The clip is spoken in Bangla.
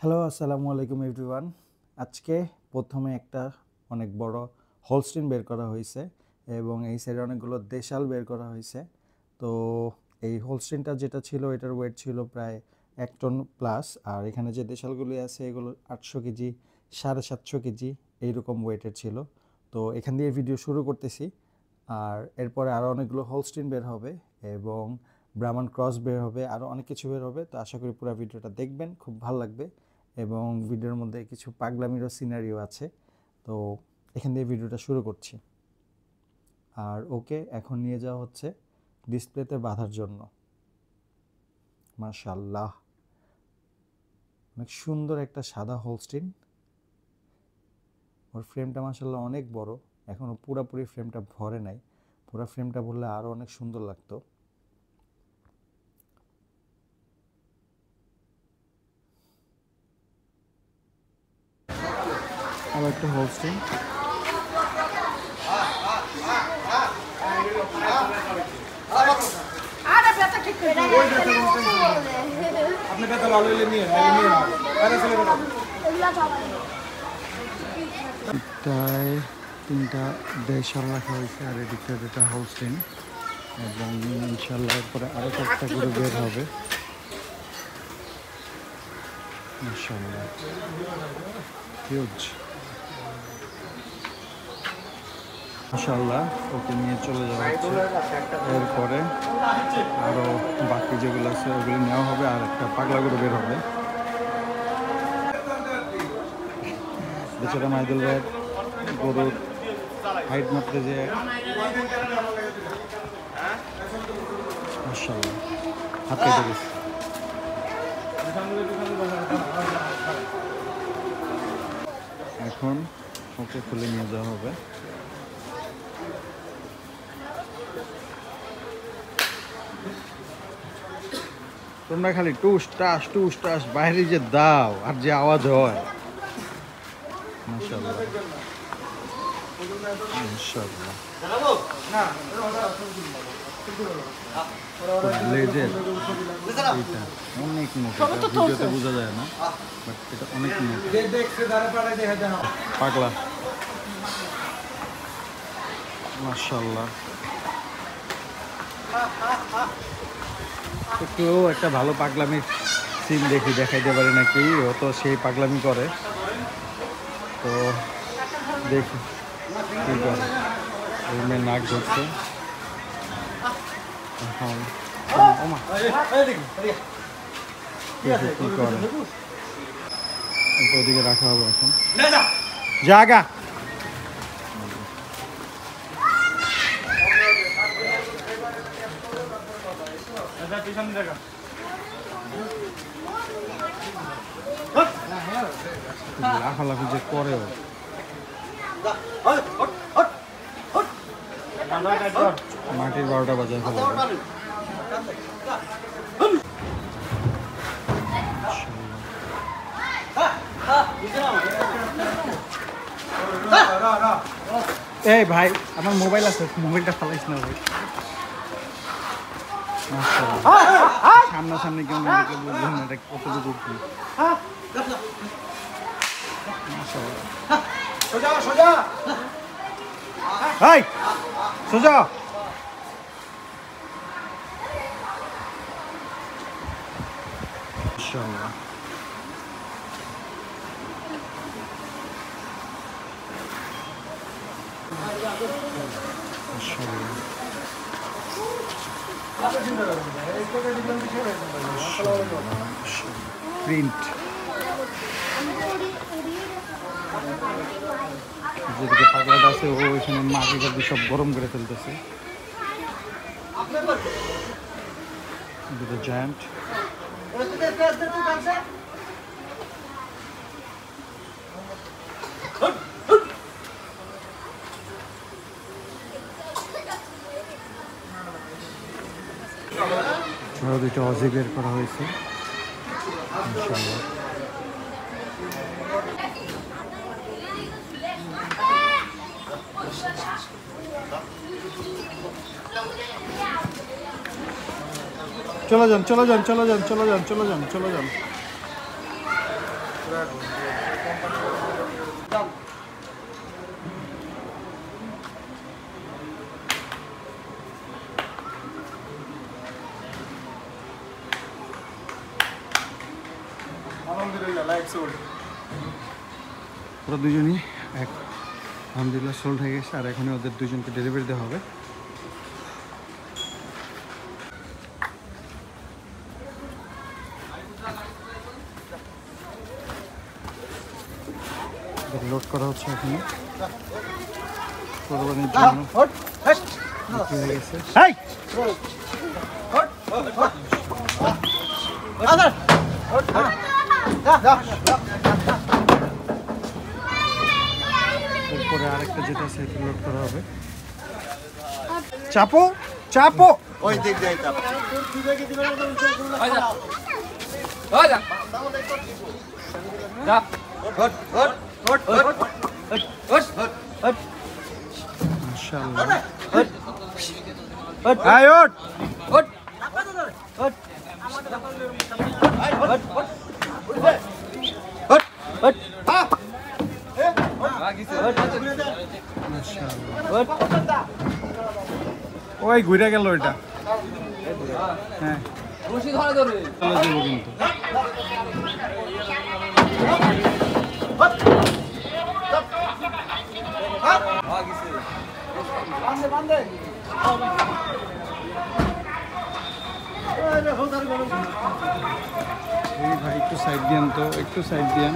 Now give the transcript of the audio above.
হ্যালো, আসসালামু আলাইকুম এভরিওয়ান। আজকে প্রথমে একটা অনেক বড় হোলস্টিন বের করা হয়েছে এবং এই সাইডে অনেকগুলো দেশাল বের করা হয়েছে। তো এই হোলস্টিনটা যেটা ছিল এটার ওয়েট ছিল প্রায় 1 টন প্লাস, আর এখানে যে দেশালগুলি আছে এগুলো 800 কেজি, 750 কেজি এইরকম ওয়েটের ছিল। তো এখান দিয়ে ভিডিও শুরু করতেছি। আর এরপরে আরও অনেকগুলো হোলস্টিন বের হবে এবং ব্রাহ্মণ ক্রস বের হবে, আরও অনেক কিছু বের হবে। তো আশা করি পুরো ভিডিওটা দেখবেন, খুব ভালো লাগবে এবং ভিডিওর মধ্যে কিছু পাগলামিরও সিনারিও আছে। তো এখান দিয়ে ভিডিওটা শুরু করছি। আর ওকে এখন নিয়ে যাওয়া হচ্ছে ডিসপ্লেতে বাঁধার জন্য। মাশাআল্লাহ, অনেক সুন্দর একটা সাদা হোলস্টিন। ওর ফ্রেমটা মাশাআল্লাহ অনেক বড়, এখনও পুরোপুরি ফ্রেমটা ভরে নাই। পুরো ফ্রেমটা ভরলে আরও অনেক সুন্দর লাগতো। আবার একটা হোলস্টিন। আপনি ব্যথা ভালো হইলে নিয়ে এটায় 3টা দেশাল রাখা হয়েছে আর এদিকটা যেটা হোলস্টিন, এবং ইনশাল্লাহ এরপরে আরও একটা করে বের হবে। মাশাআল্লাহ হিউজ। মাশাআল্লাহ ওকে নিয়ে চলে যাওয়া হচ্ছে। এরপরে আরও বাকি যেগুলো আছে ওগুলি নেওয়া হবে আর একটা পাগলা গরু বের হবে। বেচারা মাইদুল ভাইয়ের গরুর হাইট মাপতে যে মাশাআল্লাহ হাত কেটে গেছে। এখন ওকে খুলে নিয়ে যাওয়া হবে। তোমরা খালি টুস টাস বাইরে যে দাও আর যে আওয়াজ হয়। মাশাআল্লাহ মাশাআল্লাহ। লেজের এটা অনেক মোটা, ভিডিওতে বোঝা যায় না, বাট এটা অনেক মোটা। পাগলা মাশাআল্লাহ। একটু একটা ভালো পাগলামির সিন দেখাইতে পারি নাকি, ও তো সেই পাগলামি করে। তো দেখি কি করে। মেয়ে নাক ধরছে এখন, কি করে ওদিকে রাখা হবে এখন। জায়গা লাফালাফি যে করে মাটির 12টা বাজায় ফেলে। এই ভাই আমার মোবাইল আছে, মোবাইলটা ফালাইস না ভাই। সামনাসামনি কেউ বুঝলেন এটা কতটুকু কি। সোজা সোজা মাশাআল্লাহ। প্রিন্ট যেদিকে পাগলাটা আছে ও ওইখানে মাটি টাটি সব গরম করে ফেলতেছে। দুটো জায়ান্ট। আরো দুটো অজি বের করা হয়েছে ইনশাআল্লাহ। চলে যান। আলহামদুলিল্লাহ লাইক সোল্ড। ওরা দুজনই আলহামদুলিল্লাহ সোল্ড হয়ে গেছে, আর এখনই ওদের দুজনকে ডেলিভারি দেওয়া হবে। লোড করা হচ্ছে এখানে কোরবানির জন্য বিক্রি হয়ে গেছে। এরপরে আরেকটা যেটা সেটা লোড করা হবে। চাপো চাপো ওই দিক দিয়ে চাপ। মাশাআল্লাহ। ওই ঘুরে গেল এটা। হ্যাঁ দেবো কিন্তু ভাই একটু সাইড দিয়েন তো, একটু সাইড দিয়েন।